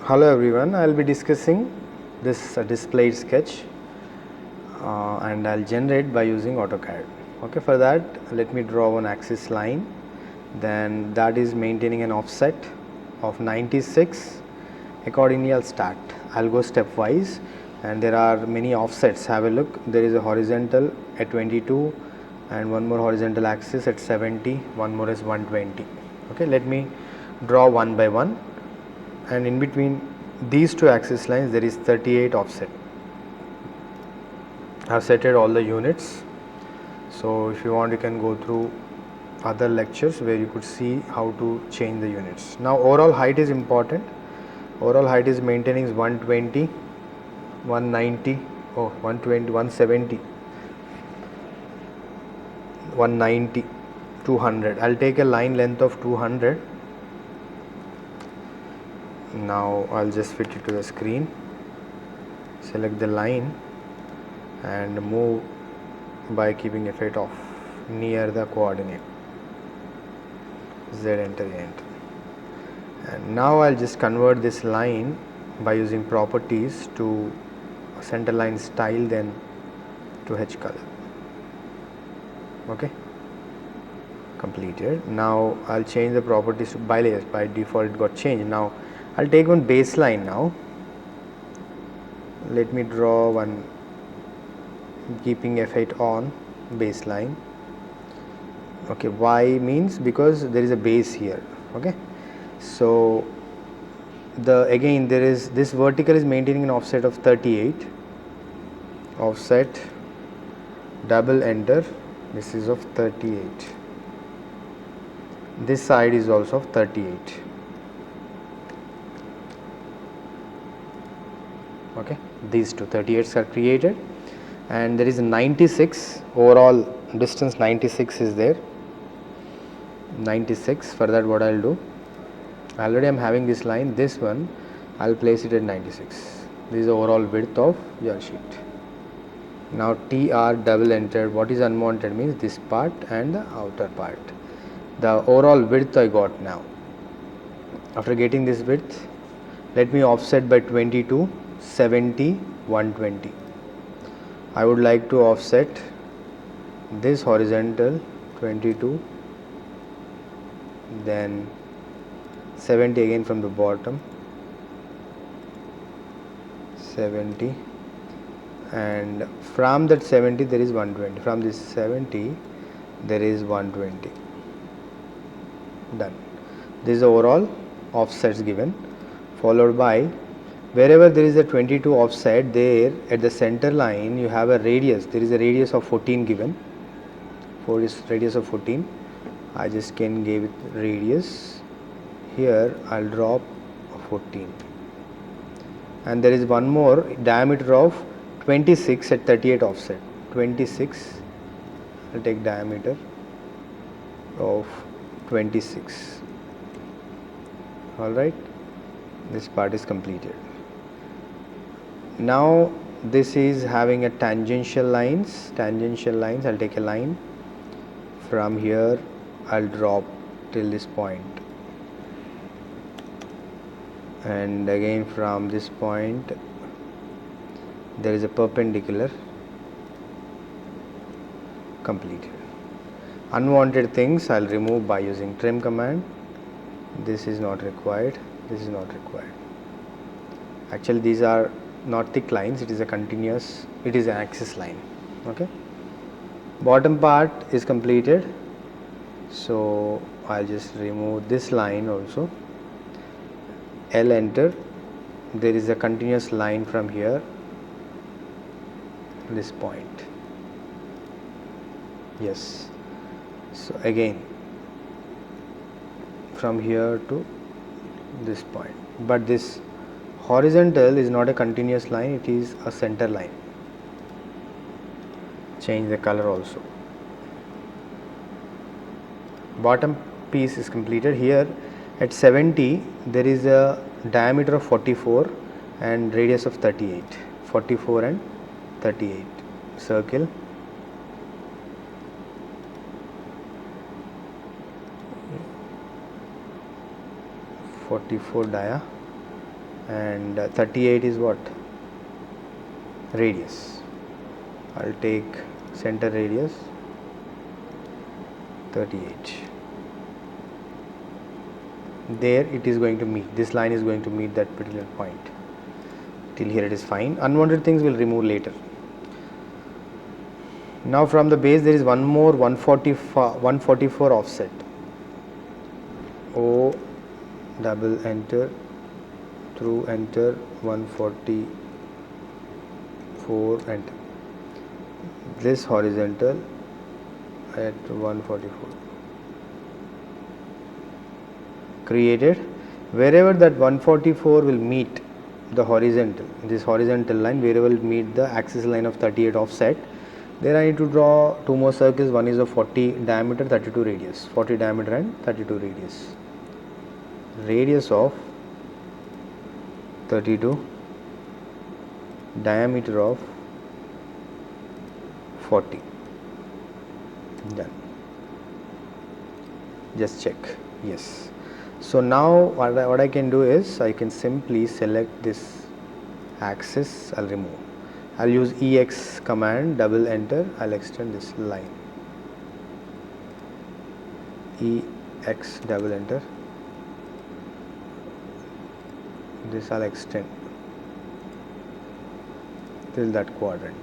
Hello everyone, I will be discussing this displayed sketch and I will generate by using AutoCAD. Okay, for that let me draw one axis line, then that is maintaining an offset of 96. Accordingly I will start. I will go stepwise and there are many offsets. Have a look, there is a horizontal at 22 and one more horizontal axis at 70, one more is 120. Okay, let me draw one by one, and in between these two axis lines there is 38 offset. I have setted all the units, so if you want you can go through other lectures where you could see how to change the units. Now overall height is important. Overall height is maintaining is 120, 190, 120, 170, 190, 200. I'll take a line length of 200. Now I'll just fit it to the screen, select the line and move by keeping effect off near the coordinate Z, enter, enter. And now I'll just convert this line by using properties to center line style, then to H color. Okay, completed. Now I'll change the properties to bilayers. By default it got changed. Now I'll take one baseline now. Let me draw one keeping effect on baseline. Okay, why means because there is a base here. Okay, so again there is this vertical is maintaining an offset of 38. Offset, double enter, this is of 38. This side is also of 38. Okay, these two 38s are created, and there is a 96 overall distance. 96 is there. 96. For that what I'll do, already I'm having this line, this one I'll place it at 96. This is the overall width of your sheet. Now TR, double enter. What is unwanted means this part and the outer part. The overall width I got now. After getting this width, let me offset by 22, 70, 120. I would like to offset this horizontal 22, then 70 again from the bottom, 70, and from that 70 there is 120. From this 70 there is 120. Done. This is overall offsets given, followed by wherever there is a 22 offset, there at the center line you have a radius. There is a radius of 14 given. For this radius of 14, I just can give it radius. Here I'll drop 14, and there is one more diameter of 26 at 38 offset. 26, I'll take diameter of 26. Alright, this part is completed. Now this is having a tangential lines. I'll take a line from here, I'll drop till this point, and again from this point there is a perpendicular. Completed. Unwanted things I'll remove by using trim command. This is not required, this is not required. Actually these are not thick lines, it is a continuous, it is an axis line. Okay, bottom part is completed, so I'll just remove this line also. L, enter. There is a continuous line from here, this point. Yes, so again from here to this point, but this horizontal is not a continuous line, it is a center line. Change the color also. Bottom piece is completed. Here at 70 there is a diameter of 44 and radius of 38. 44 and 38. Circle. .44 dia, and 38 is what? Radius. I'll take center radius 38. There it is going to meet, this line is going to meet that particular point. Till here it is fine. Unwanted things will remove later. Now from the base there is one more 144 offset. O double enter, through enter, 144 enter. This horizontal at 144. Created. Wherever that 144 will meet the horizontal, this horizontal line, wherever it meet the axis line of 38 offset, there I need to draw two more circles. One is of 40 diameter, 32 radius. 40 diameter and 32 radius. Radius of 32, diameter of 40. Done. Just check. Yes. So now what I can do is I can simply select this axis. I'll remove. I'll use EX command, double enter. I'll extend this line. EX double enter. This I'll extend till that quadrant.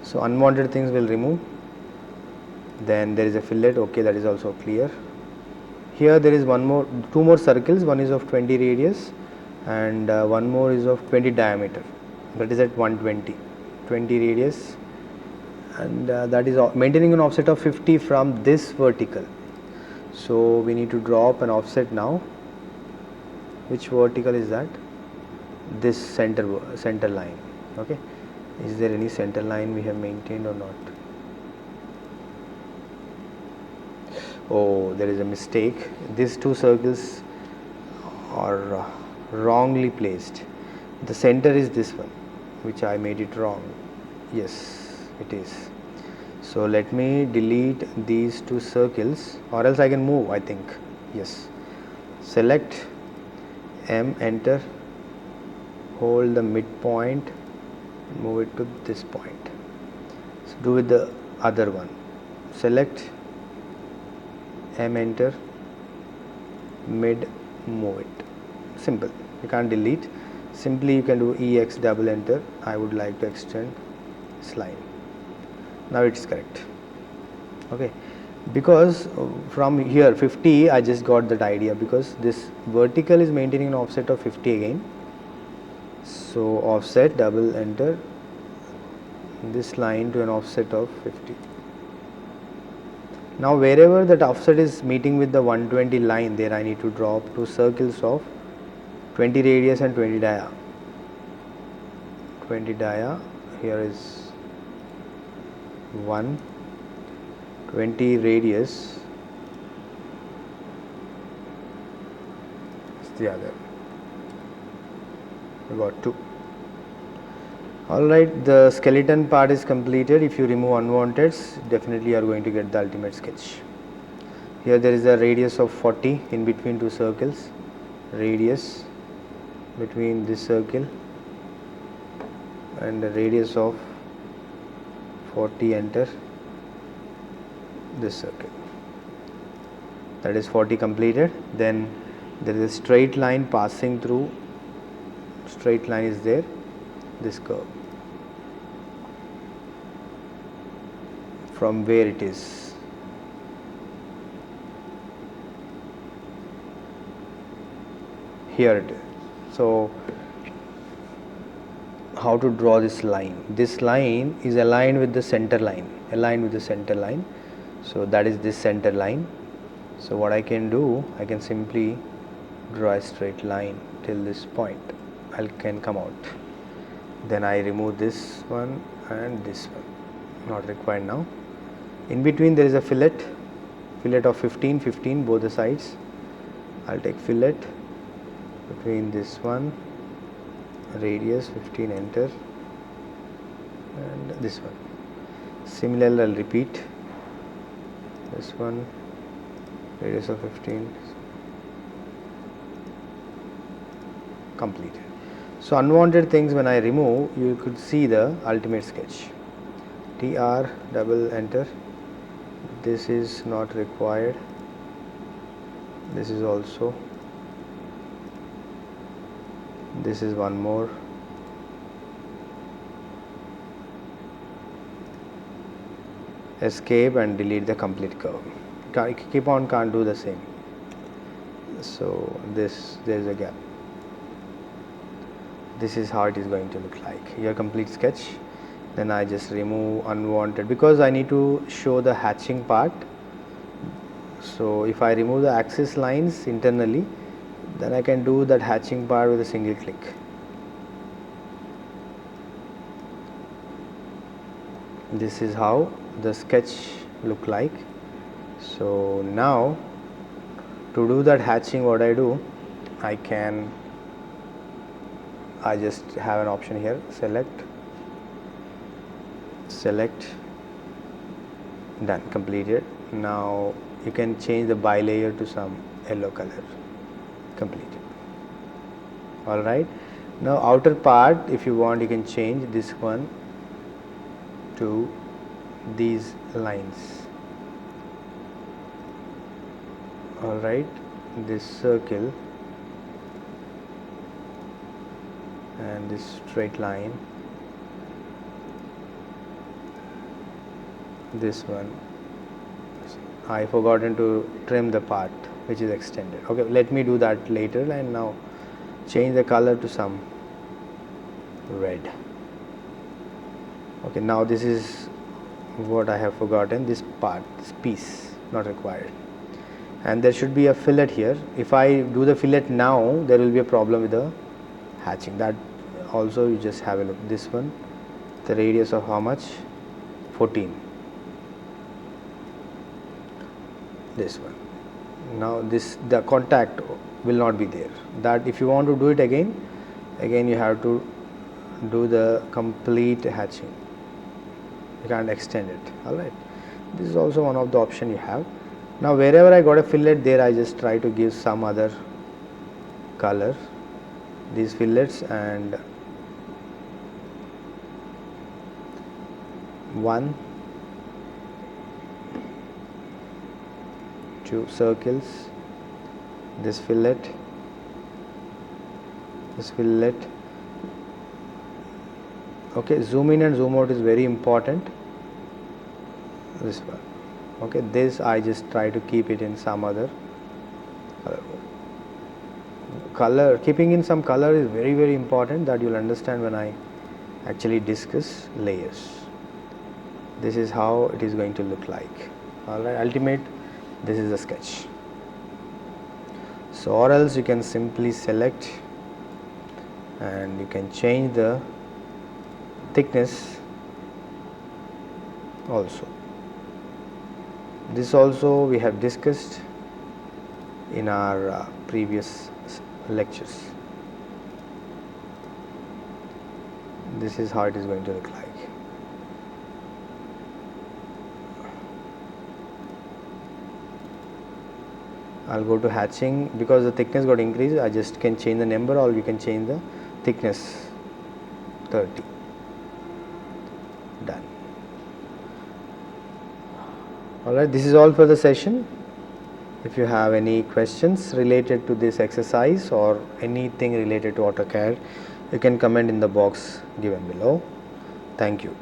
So unwanted things will remove. Then there is a fillet. Okay, that is also clear. Here there is two more circles. One is of 20 radius and one more is of 20 diameter. That is at 120. 20 radius, and that is maintaining an offset of 50 from this vertical. So we need to draw up an offset now. Which vertical is that? This center line. Okay. Is there any center line we have maintained or not? Oh, there is a mistake. These two circles are wrongly placed. The center is this one, which I made it wrong. Yes, it is. So let me delete these two circles, or else I can move, I think. Yes. Select M, enter, hold the midpoint, move it to this point. So do with the other one. Select M, enter, mid, move it. Simple. You can't delete. Simply you can do EX double enter. I would like to extend this line. Now it's correct. Okay. Because from here 50 I just got that idea, because this vertical is maintaining an offset of 50 again. So offset double enter this line to an offset of 50. Now wherever that offset is meeting with the 120 line, there I need to draw up two circles of 20 radius and 20 dia. 20 dia, here is one. 20 radius is the other. We got two. Alright, the skeleton part is completed. If you remove unwanteds, definitely you are going to get the ultimate sketch. Here there is a radius of 40 in between two circles. Radius between this circle and the radius of 40, enter this circle. That is 40 completed. Then there is a straight line passing through. Straight line is there. This curve. From where it is? Here it is. So how to draw this line? This line is aligned with the center line. Aligned with the center line. So that is this center line. So what I can do, I can simply draw a straight line till this point. I can come out. Then I remove this one and this one. Not required now. In between there is a fillet. Fillet of 15, 15 both the sides. I'll take fillet between this one. Radius 15, enter, and this one. Similarly I'll repeat. This one, radius of 15, completed. So unwanted things, when I remove, you could see the ultimate sketch. TR, double enter. This is not required. This is also. This is one more. Escape and delete the complete curve. Can't do the same. So there's a gap. This is how it is going to look like, your complete sketch. Then I just remove unwanted, because I need to show the hatching part. So if I remove the axis lines internally, then I can do that hatching part with a single click. This is how the sketch look like. So now to do that hatching, what I do, I just have an option here, select, done, completed. Now you can change the bilayer to some yellow color, completed. Alright, now outer part, if you want, you can change this one to these lines. Alright, this circle and this straight line, this one. I forgotten to trim the part which is extended. Okay, let me do that later. And now change the color to some red. Okay, now this is what I have forgotten, this part, this piece, not required. And there should be a fillet here. If I do the fillet now, there will be a problem with the hatching. That also you just have a look. This one, the radius of how much? 14. This one. Now the contact will not be there. That if you want to do it again you have to do the complete hatching. You can't extend it. Alright. This is also one of the option you have. Now wherever I got a fillet there, I just try to give some other color, these fillets, and 1, 2 circles, this fillet, okay. Zoom in and zoom out is very important, this one. Okay, this I just try to keep it in some other color. Keeping in some color is very, very important, that you'll understand when I actually discuss layers. This is how it is going to look like. Alright, ultimate, this is the sketch. So or else you can simply select and you can change the thickness also. This also we have discussed in our previous lectures. This is how it is going to look like. I'll go to hatching. Because the thickness got increased, I just can change the number, or you can change the thickness, 30. Done. Alright, this is all for the session. If you have any questions related to this exercise or anything related to AutoCAD, you can comment in the box given below. Thank you.